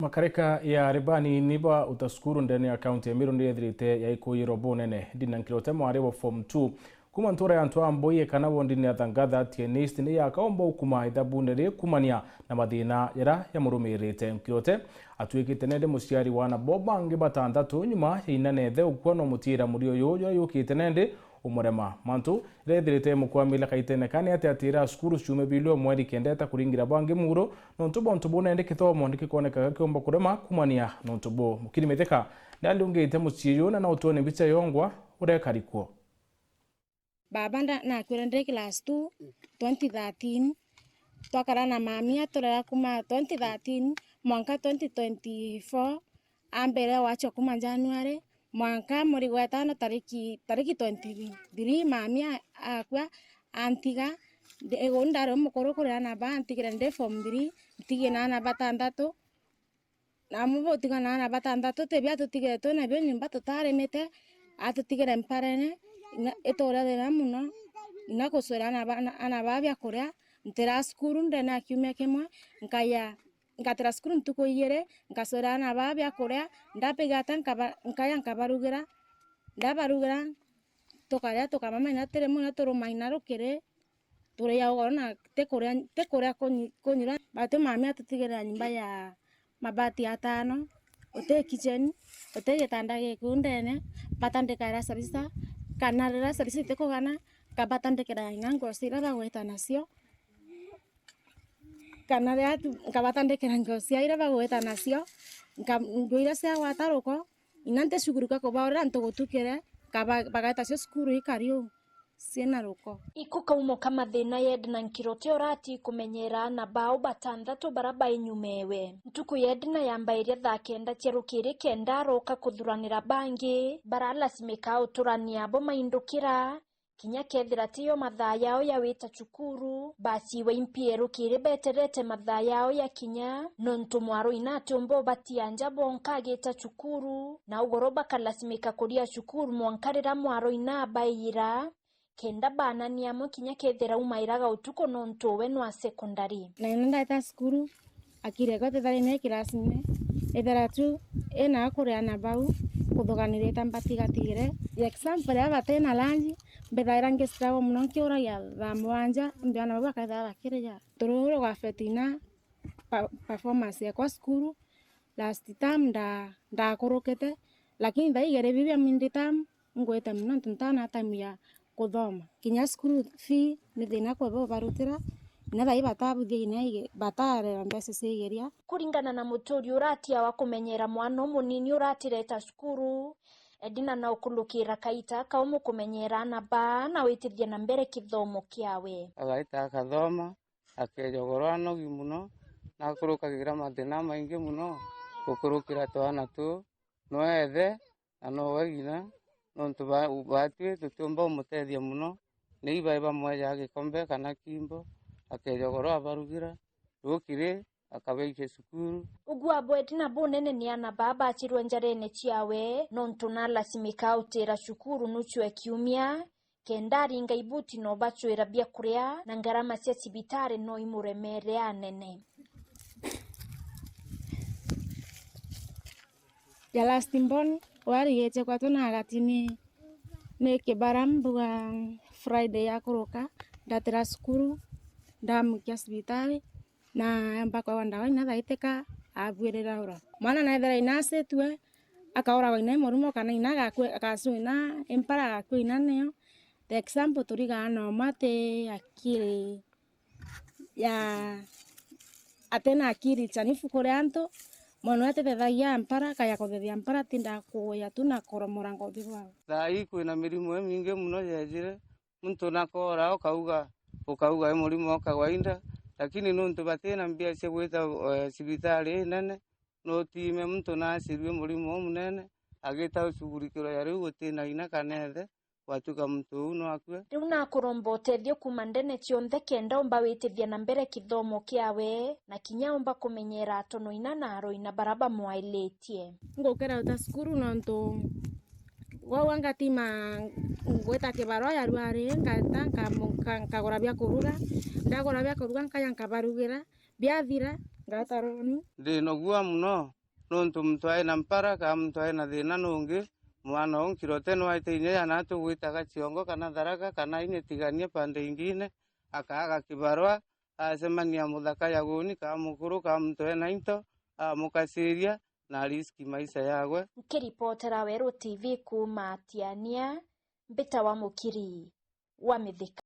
Makareka ya ribani niba utaskuru ndani ya kaunti ya Meru ndiye thirite ya ikuiro bonene ndinankirote mwari wa form 2 kuma ntura ya ntwa mboye kana wondini ya thangatha tienist ni ya kaombo kuma ithabu nere kumania na mathina yara ya murumirite nkirote atwikite nende muciari wana bobange batandatu nyuma inanethe ukwono mutira muri uyu yukite nende umurema mantu rethirite mukwamila kaitene kane atira skuru cume bilo mweri kendeta kuringira bange muro nontubo ntubo nende kithomo ndikikoneka kiomba kurema kumania nontubo mukirimetheka ndandi ungite muciyo na utone bicha yongwa urekarikwo baba na kwenda class 2 2013 twakara na mamia turera kuma 2013 mwaka 2024 ambere wacho kuma January mwaka muri gwetano tariki 23 mamia akwa antiga ndaro mukoro kuria na ba antigira nde form 3 tigena na batandatu na mubo tigana na batandatu tebya tutigere to na byo nyumba tutaremete atutigere mparene etora de muno inakosora na babya kuria ntera skuru ndena kiumia kimwe nkatera skuru ntuko yere nkasora na babya kuria ndapegata nkabarugira ndabarugira tokaria tokamama ina tere muno toromaina rukire tore ya ona te kuria konyira bato mami atutigera nyumba ya mabati atano ote kitchen ote gitanda gikundene batandika sarisa kanarira sarisa teko gana kabatandikira ingango sira bagweta nacio kanarira kabatandikira ngosia ira bagweta nacio ngwira cia wataruko inante shuguruka ko baora ntogotukire bagata cio skuru ikario sina ruko ikuka umo kama thina yedna nkirote orati kumenyera na bao batandatu baraba inyumewe ntuku yedna yambairia thakenda cherukiri kenda roka kuthuranira bangi barala simeka uturania abo maindukira kinya kethira tiyo mathaa yao ya wita chukuru basi wa impieru kiri beterete mathaa yao ya kinya nontu mwaro inatombo batianja bonka geta chukuru na ugoroba kalasimika kuria chukuru mwankarira mwaro inabaira kenda bana ni amo kinya kethira umairaga utuko nontu we no secondary na nenda ta skuru akire gote thari ne kirasine ethera tu ena kuria na bau kuthoganire tambatigatigire example aba tena lanji bethaira ngestrawo muno kiura ya thamwanja mbiana baba katha bakireja tururo gwa fetina performance ya kwa skuru last time ndakorokete lakini thaigere bibia mindi tam ngweta muno ntana time ya kuthoma kinya skuru fee ni thina kwa bo barutira na thai batabuthie ina batare mbese cigeria kuringana na muturi uratia wa kumenyera mwana munini uratireta skuru edina na ukulukira kaita kaumu kumenyera na ba na witithia na mbere kithomo kiawe agaita kathoma akejogorwa no gimuno na kurukagira mathina maingi muno gukurukira twana tu no ethe na no wegina nontu batwe tutumba umutethia muno ni ibaiba mweja gikombe kana kimbo akejogorwa abarugira rukire akabeike sukuru ugwa bwetina bonene ni ana baba chirwe njarene chiawe nontu na lasimika utera shukuru nuchwe kiumia kendari ngaibuti no bachwera bia kuria na ngarama cia cibitare no imuremere anene ya last mbon wari yeche kwa tuna gatini ne kebarambuga Friday ya kuruka ndatera skuru ndamukia cibitari na mpaka wandawa ina thaiteka abwirira ura mwana na ethera inasetwe akaora ina murumo kana ina gakwe akasu ina empara gakwe ina neo the example turiga no mate akiri ya atena akiri chanifu kore anto mwana atethagia empara kaya kuthethia empara tinda kuya tuna koromora ngothi wao thai kwina mirimo mingi muno yejire muntu nakora ukauga murimo okagwainda lakini nuntu batena mbia cia gwita cibitari nene no time muntu na cirwe murimo munene agita ucugurikiro ya riu gutina ina kanethe watuka muntu no akwe riu na kuromba utethio kuma ndene cionthe kenda umba witithia na mbere kithomo kiawe na kinya umba kumenyera tono ina na roina baraba mwailetie ngokera uta skuru nontu wanga tima ngweta kibarua ya ruare nkagora bya kuruga ndagora bya kuruga nkaya nkabarugira bya thira ngataroni ndinogua muno nontu muntu aina mpara ka muntu aina thina nungi mwana onkirote no aiteinya yana tugwitaga ciongo kana tharaka kana inetiganie pande ingine akaaga kibarua acemania muthaka yaguni ka mukuru ka muntu ena into mukasiria na riski maisha yagwe. Nkiripotera Werũ TV kuma Tiania, Mbita wa Mukiri wa Mithika.